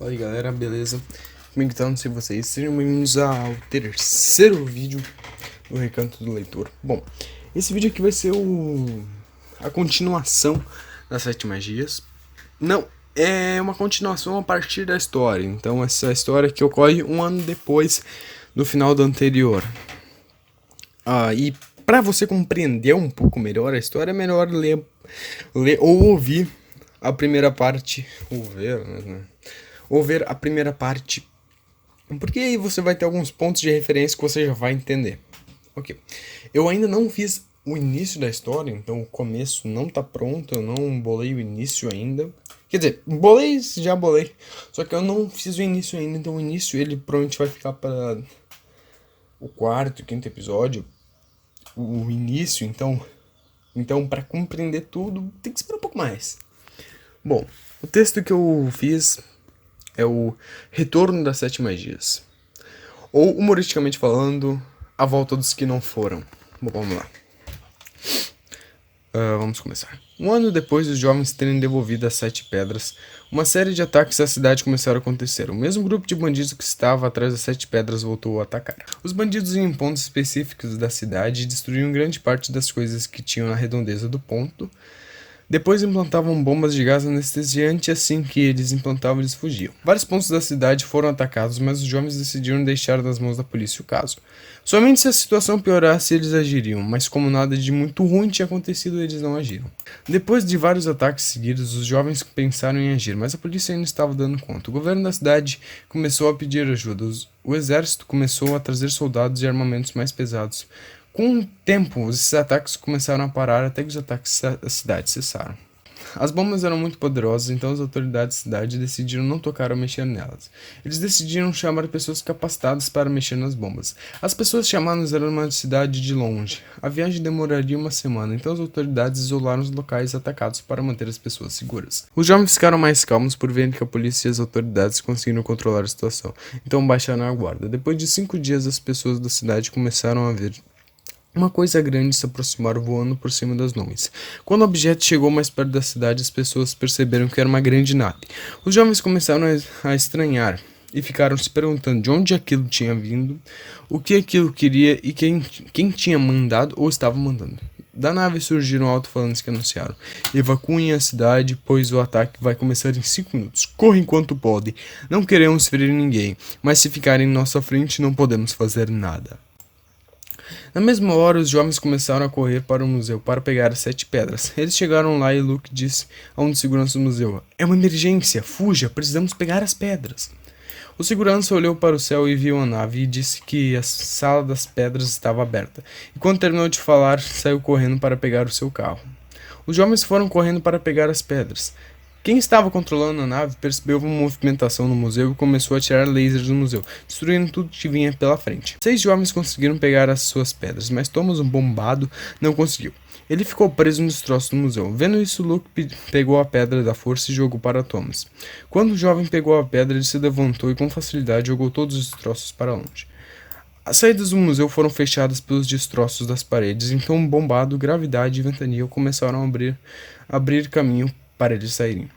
Fala aí galera, beleza? Como é que tá? Não sei vocês. Sejam bem-vindos ao terceiro vídeo do Recanto do Leitor. Bom, esse vídeo aqui vai ser a continuação das Sete Magias. Não, é uma continuação a partir da história. Então essa história que ocorre um ano depois do final do anterior. E para você compreender um pouco melhor a história, é melhor ler ou ouvir a primeira parte, ou ver a primeira parte, porque aí você vai ter alguns pontos de referência que você já vai entender. Ok, eu ainda não fiz o início da história, então o começo não tá pronto, eu não bolei o início ainda. Quer dizer, já bolei, só que eu não fiz o início ainda, então o início ele provavelmente vai ficar para o quarto, quinto episódio, o início, então para compreender tudo tem que esperar um pouco mais. Bom, o texto que eu fiz é o Retorno das Sete Magias, ou, humoristicamente falando, A Volta dos que Não Foram. Bom, vamos lá. Vamos começar. Um ano depois dos jovens terem devolvido as Sete Pedras, uma série de ataques à cidade começaram a acontecer. O mesmo grupo de bandidos que estava atrás das Sete Pedras voltou a atacar. Os bandidos iam em pontos específicos da cidade e destruíam grande parte das coisas que tinham na redondeza do ponto. Depois implantavam bombas de gás anestesiante e assim que eles implantavam, eles fugiam. Vários pontos da cidade foram atacados, mas os jovens decidiram deixar nas mãos da polícia o caso. Somente se a situação piorasse, eles agiriam, mas como nada de muito ruim tinha acontecido, eles não agiram. Depois de vários ataques seguidos, os jovens pensaram em agir, mas a polícia ainda estava dando conta. O governo da cidade começou a pedir ajuda. O exército começou a trazer soldados e armamentos mais pesados. Com o tempo, esses ataques começaram a parar até que os ataques à cidade cessaram. As bombas eram muito poderosas, então as autoridades da cidade decidiram não tocar ou mexer nelas. Eles decidiram chamar pessoas capacitadas para mexer nas bombas. As pessoas chamadas eram uma cidade de longe. A viagem demoraria uma semana, então as autoridades isolaram os locais atacados para manter as pessoas seguras. Os jovens ficaram mais calmos por verem que a polícia e as autoridades conseguiram controlar a situação, então baixaram a guarda. Depois de 5 dias, as pessoas da cidade começaram a ver uma coisa grande se aproximar voando por cima das nuvens. Quando o objeto chegou mais perto da cidade, as pessoas perceberam que era uma grande nave. Os jovens começaram a estranhar e ficaram se perguntando de onde aquilo tinha vindo, o que aquilo queria e quem tinha mandado ou estava mandando. Da nave surgiram alto-falantes que anunciaram: evacuem a cidade, pois o ataque vai começar em 5 minutos. Corre enquanto pode. Não queremos ferir ninguém, mas se ficarem em nossa frente não podemos fazer nada. Na mesma hora, os jovens começaram a correr para o museu para pegar as 7 pedras. Eles chegaram lá e Luke disse a um dos seguranças do museu: é uma emergência, fuja, precisamos pegar as pedras. O segurança olhou para o céu e viu a nave e disse que a sala das pedras estava aberta. E quando terminou de falar, saiu correndo para pegar o seu carro. Os jovens foram correndo para pegar as pedras. Quem estava controlando a nave percebeu uma movimentação no museu e começou a atirar lasers no museu, destruindo tudo que vinha pela frente. 6 jovens conseguiram pegar as suas pedras, mas Thomas, um bombado, não conseguiu. Ele ficou preso nos destroços do museu. Vendo isso, Luke pegou a pedra da força e jogou para Thomas. Quando o jovem pegou a pedra, ele se levantou e com facilidade jogou todos os destroços para longe. As saídas do museu foram fechadas pelos destroços das paredes, então o bombado, gravidade e ventania começaram a abrir caminho para eles saírem.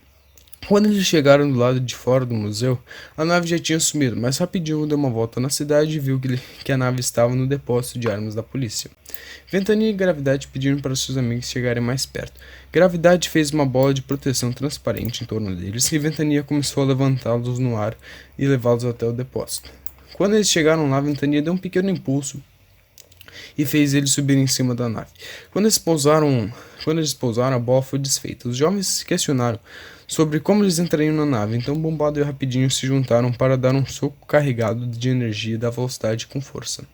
Quando eles chegaram do lado de fora do museu, a nave já tinha sumido, mas rapidinho deu uma volta na cidade e viu que a nave estava no depósito de armas da polícia. Ventania e Gravidade pediram para seus amigos chegarem mais perto. Gravidade fez uma bola de proteção transparente em torno deles e Ventania começou a levantá-los no ar e levá-los até o depósito. Quando eles chegaram lá, Ventania deu um pequeno impulso e fez eles subirem em cima da nave. Quando eles pousaram, a bola foi desfeita. Os jovens se questionaram sobre como eles entrariam na nave, então Bombado e Rapidinho se juntaram para dar um soco carregado de energia da velocidade com força.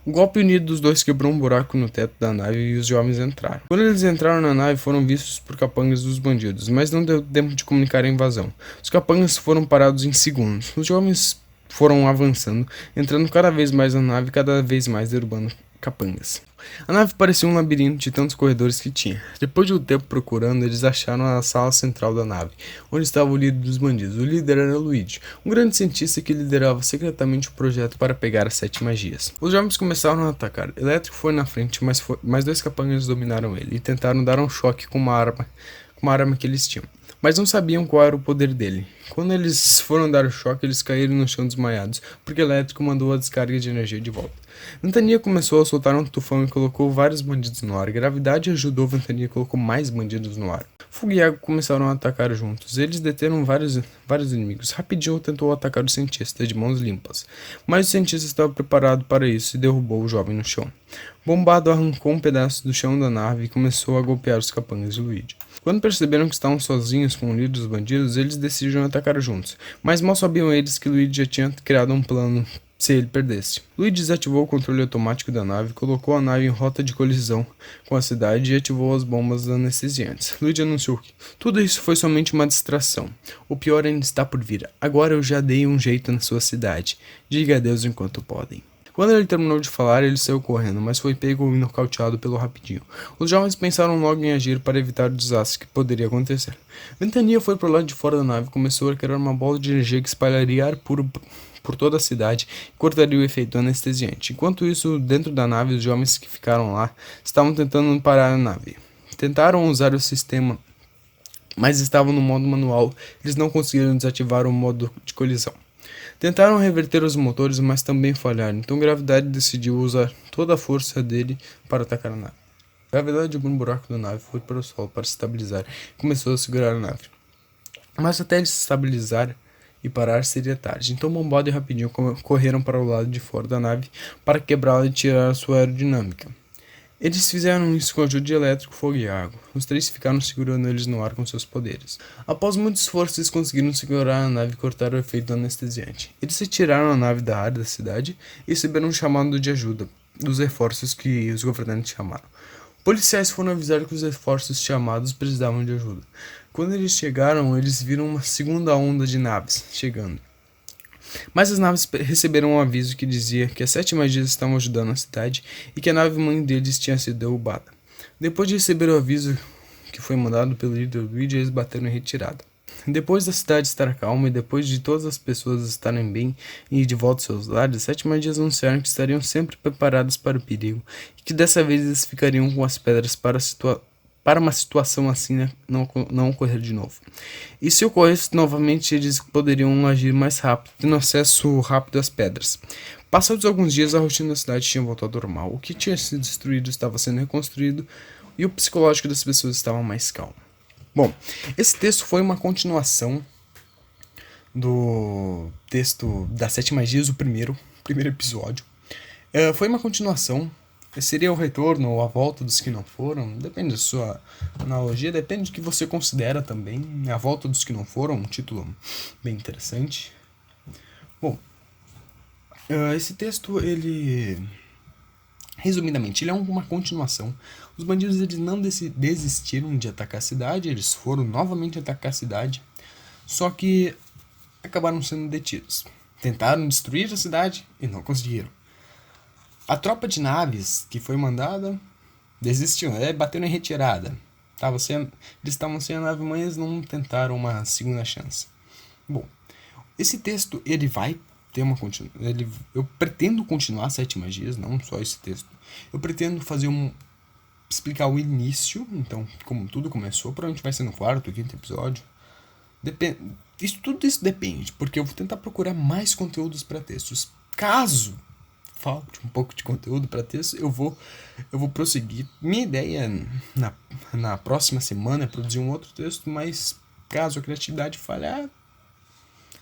O golpe unido dos dois quebrou um buraco no teto da nave e os jovens entraram. Quando eles entraram na nave, foram vistos por capangas dos bandidos, mas não deu tempo de comunicar a invasão. Os capangas foram parados em segundos. Os jovens foram avançando, entrando cada vez mais na nave, cada vez mais derrubando capangas. A nave parecia um labirinto de tantos corredores que tinha. Depois de um tempo procurando, eles acharam a sala central da nave, onde estava o líder dos bandidos. O líder era Luigi, um grande cientista que liderava secretamente o projeto para pegar as 7 magias. Os jovens começaram a atacar. Elétrico foi na frente, mas 2 capangas dominaram ele e tentaram dar um choque com uma arma que eles tinham. mas não sabiam qual era o poder dele. Quando eles foram dar o choque, eles caíram no chão desmaiados, porque o elétrico mandou a descarga de energia de volta. Ventania começou a soltar um tufão e colocou vários bandidos no ar. Gravidade ajudou Ventania e colocou mais bandidos no ar. Fogo e água começaram a atacar juntos. Eles deteram vários inimigos. Rapidinho tentou atacar o cientista de mãos limpas, mas o cientista estava preparado para isso e derrubou o jovem no chão. Bombado arrancou um pedaço do chão da nave e começou a golpear os capangas de Luigi. Quando perceberam que estavam sozinhos com o líder dos bandidos, eles decidiram atacar juntos, mas mal sabiam eles que Luigi já tinha criado um plano se ele perdesse. Luigi desativou o controle automático da nave, colocou a nave em rota de colisão com a cidade e ativou as bombas anestesiantes. Luigi anunciou que tudo isso foi somente uma distração. O pior ainda está por vir. Agora eu já dei um jeito na sua cidade. Diga adeus enquanto podem. Quando ele terminou de falar, ele saiu correndo, mas foi pego e nocauteado pelo Rapidinho. Os jovens pensaram logo em agir para evitar o desastre que poderia acontecer. Ventania foi para o lado de fora da nave e começou a criar uma bola de energia que espalharia ar puro por toda a cidade e cortaria o efeito anestesiante. Enquanto isso, dentro da nave, os jovens que ficaram lá estavam tentando parar a nave. Tentaram usar o sistema, mas estavam no modo manual. Eles não conseguiram desativar o modo de colisão. Tentaram reverter os motores, mas também falharam. Então Gravidade decidiu usar toda a força dele para atacar a nave. Gravidade abriu um buraco da nave, foi para o solo para se estabilizar e começou a segurar a nave. Mas até ele se estabilizar e parar seria tarde. Então Bombado e Rapidinho correram para o lado de fora da nave para quebrá-la e tirar a sua aerodinâmica. Eles fizeram isso com a ajuda de elétrico, fogo e água. Os três ficaram segurando eles no ar com seus poderes. Após muito esforço, eles conseguiram segurar a nave e cortar o efeito anestesiante. Eles retiraram a nave da área da cidade e receberam um chamado de ajuda dos reforços que os governantes chamaram. Policiais foram avisar que os reforços chamados precisavam de ajuda. Quando eles chegaram, eles viram uma segunda onda de naves chegando. Mas as naves receberam um aviso que dizia que as 7 magias estavam ajudando a cidade e que a nave-mãe deles tinha sido derrubada. Depois de receber o aviso que foi mandado pelo líder Luigi, eles bateram em retirada. Depois da cidade estar calma e depois de todas as pessoas estarem bem e de volta aos seus lares, as 7 magias anunciaram que estariam sempre preparadas para o perigo e que dessa vez eles ficariam com as pedras para uma situação assim não ocorrer de novo. E se ocorresse novamente, eles poderiam agir mais rápido, tendo acesso rápido às pedras. Passados alguns dias, a rotina da cidade tinha voltado ao normal. O que tinha sido destruído estava sendo reconstruído e o psicológico das pessoas estava mais calmo. Bom, esse texto foi uma continuação do texto das 7 magias, o primeiro episódio. Foi uma continuação. Seria o retorno ou a volta dos que não foram? Depende da sua analogia, depende do que você considera também. A volta dos que não foram, um título bem interessante. Bom, esse texto, ele... resumidamente, ele é uma continuação. Os bandidos eles não desistiram de atacar a cidade, eles foram novamente atacar a cidade, só que acabaram sendo detidos. Tentaram destruir a cidade e não conseguiram. A tropa de naves que foi mandada desistiu, bateram em retirada. Eles estavam sem a nave mãe, eles não tentaram uma segunda chance. Bom, esse texto ele vai ter uma continuação. Eu pretendo continuar 7 magias, não só esse texto. Eu pretendo explicar o início, então como tudo começou, provavelmente vai ser no 4º ou 5º episódio. Tudo isso depende, porque eu vou tentar procurar mais conteúdos para textos. Caso falte um pouco de conteúdo para texto, eu vou prosseguir. Minha ideia na próxima semana é produzir um outro texto, mas caso a criatividade falhar,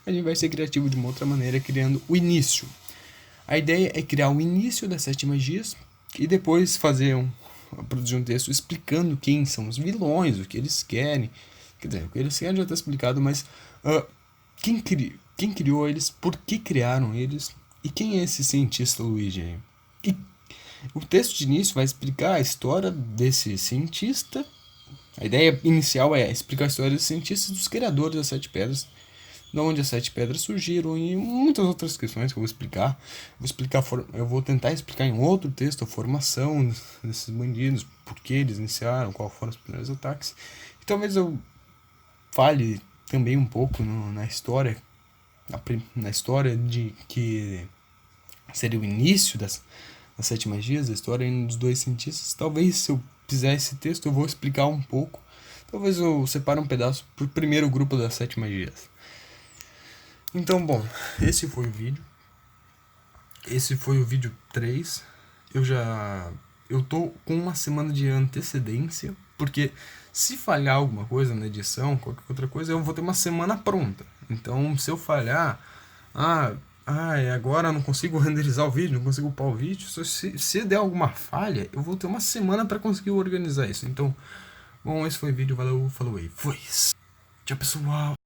a gente vai ser criativo de uma outra maneira, criando o início. A ideia é criar o início das 7 magias e depois produzir um texto explicando quem são os vilões, o que eles querem. Quer dizer, o que eles querem já está explicado, mas quem criou eles, por que criaram eles e quem é esse cientista Luigi aí. E o texto de início vai explicar a história desse cientista. A ideia inicial é explicar a história dos cientistas, dos criadores das 7 pedras, de onde as 7 pedras surgiram e muitas outras questões que eu vou explicar. Eu vou tentar explicar em outro texto a formação desses bandidos, por que eles iniciaram, quais foram os primeiros ataques. E talvez eu fale também um pouco na história de que seria o início das 7 magias, a história dos 2 cientistas. Talvez se eu fizer esse texto eu vou explicar um pouco Talvez eu separe um pedaço pro primeiro grupo das 7 magias. Então, bom, esse foi o vídeo. Esse foi o vídeo 3. Eu tô com uma semana de antecedência, porque se falhar alguma coisa na edição, qualquer outra coisa, eu vou ter uma semana pronta. Então, se eu falhar, agora eu não consigo renderizar o vídeo, não consigo upar o vídeo, se der alguma falha, eu vou ter uma semana para conseguir organizar isso. Então, bom, esse foi o vídeo, valeu, falou aí, foi. Tchau, pessoal.